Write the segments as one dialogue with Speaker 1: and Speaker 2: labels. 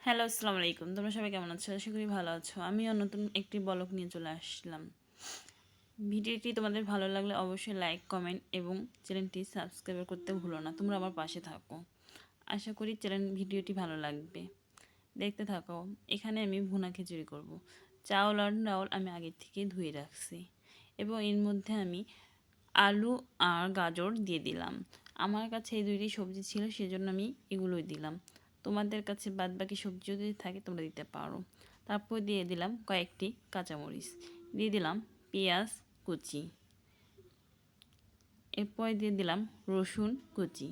Speaker 1: Hello, আসসালামু আলাইকুম। তোমরা সবাই কেমন আছো? আশা করি ভালো আছো। আমিও নতুন একটি ব্লগ নিয়ে চলে আসলাম। ভিডিওটি তোমাদের ভালো লাগলে অবশ্যই লাইক, কমেন্ট এবং চ্যানেলটি সাবস্ক্রাইব করতে ভুলো না। তোমরা আমার পাশে থাকো। আশা করি ভিডিওটি ভালো লাগবে। দেখতে থাকো। এখানে আমি ভুনা খিচুড়ি করব। চাউল আর ডাউল আমি আগে থেকে ধুয়ে রাখছি এবং এর মধ্যে আমি আলু আর গাজর দিয়ে দিলাম। আমার কাছে এই দুইটি সবজি ছিল, সেজন্য আমি এগুলোই দিলাম। তোমাদের কাছে বাদ বাকি সবজি যদি থাকে তোমরা দিতে পারো। তারপর দিয়ে দিলাম কয়েকটি কাঁচামরিচ, দিয়ে দিলাম পেঁয়াজ কুচি, এরপর দিয়ে দিলাম রসুন কুচি,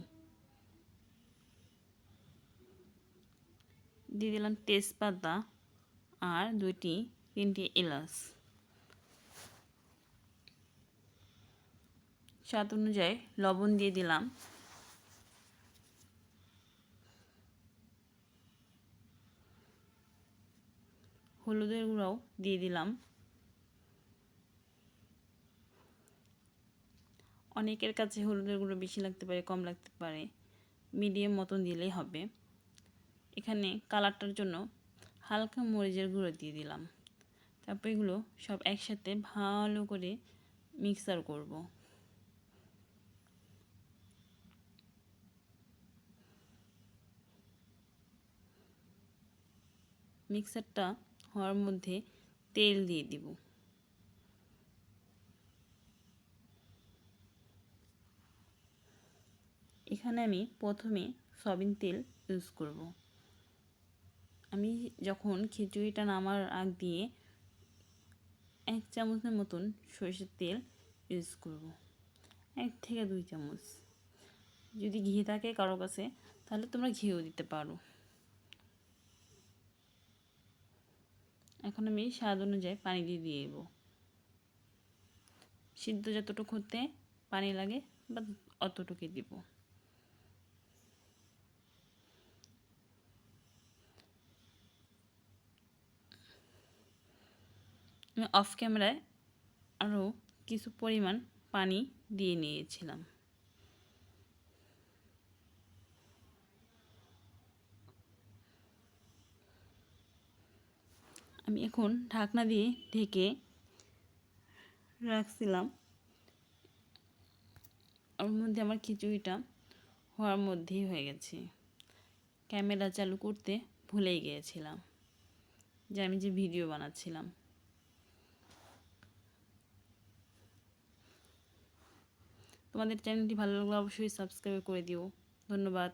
Speaker 1: দিয়ে দিলাম তেজপাতা আর তিনটি এলাচ। স্বাদ অনুযায়ী লবণ দিয়ে দিলাম। হলুদের গুঁড়াও দিয়ে দিলাম। অনেকের কাছে হলুদের গুঁড়ো বেশি লাগতে পারে, কম লাগতে পারে, মিডিয়াম মতন দিলেই হবে। এখানে কালারটার জন্য হালকা মরিচের গুঁড়ো দিয়ে দিলাম। তারপর এগুলো সব একসাথে ভালো করে মিক্সার করব। মিক্সারটা হওয়ার মধ্যে তেল দিয়ে দিব। এখানে আমি প্রথমে সয়াবিন তেল ইউজ করব। আমি যখন খিচুড়িটা নামার আগ দিয়ে 1 চামচের মতন সরষের তেল ইউজ করব, 1 থেকে 2 চামচ। যদি ঘি থাকে কারো কাছে তাহলে তোমরা ঘিও দিতে পারো। এখন আমি স্বাদ অনুযায়ী পানি দিয়ে দেব। সিদ্ধ যতটুকু হতে পানি লাগে বা অতটুকুই দিব। আমি অফ ক্যামেরায় আরও কিছু পরিমাণ পানি দিয়ে নিয়েছিলাম। আমি এখন ঢাকনা দিয়ে ঢেকে রাখছিলাম। ওর মধ্যে আমার খিচুড়িটা হওয়ার মধ্যেই হয়ে গেছে। ক্যামেরা চালু করতে ভুলেই গিয়েছিলাম যে আমি যে ভিডিও বানাচ্ছিলাম। তোমাদের চ্যানেলটি ভালো লাগলে অবশ্যই সাবস্ক্রাইব করে দিও। ধন্যবাদ।